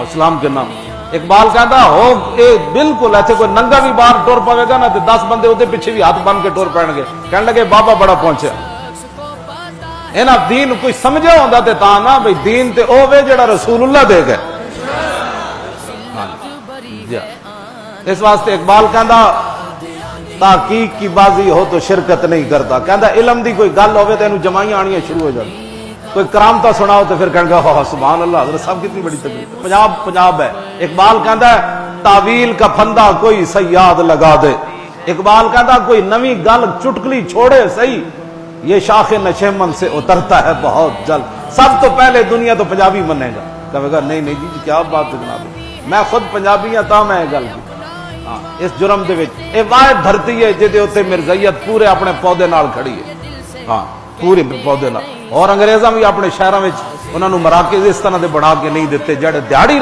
اسلام کے نام اقبال کہتا ہو بالکل ایسے کوئی ننگا بھی باہر ٹور پاوے گا نا تو 10 بندے وہ پیچھے بھی ہاتھ بن کے ٹور پہن گے کہنے لگے بابا بڑا پہنچے اینا دین کوئی سمجھے ہوندہ تے تا نا بھئی دین تے اوے جڑا رسول اللہ دے گئے اس واسطے اقبال کہندا تحقیق کی بازی ہو تو شرکت نہیں کرتا کہندا علم دی کوئی گل ہوئے تو انہوں جمائیاں آنیاں شروع ہو جاتی کوئی کرامتا سناؤ تو پھر کہنے گا سبحان اللہ حضرت صاحب کتنی بڑی تقریر پنجاب ہے اقبال کہندا ہے تعویل کا پھندا کوئی سیاد لگا دے اقبال کہندا کوئی نوی گل چٹکلی چھوڑے صحیح یہ شاخ نشیمن سے اترتا ہے بہت جلد سب تو پہلے دنیا تو پنجابی منے گا کہے گا نہیں جی کیا بات جناب میں خود پنجابی ہاں تا میں گل کی اس جرم دے وچ اے واحد دھرتی ہے جدے اوتے مرزائیت پورے اپنے پودے نال کھڑی ہے پورے پودے نال اور انگریزاں بھی اپنے شہراں وچ انہاں نوں مراکز اس طرح دے بنا کے نہیں دیتے جڑے دیہڑی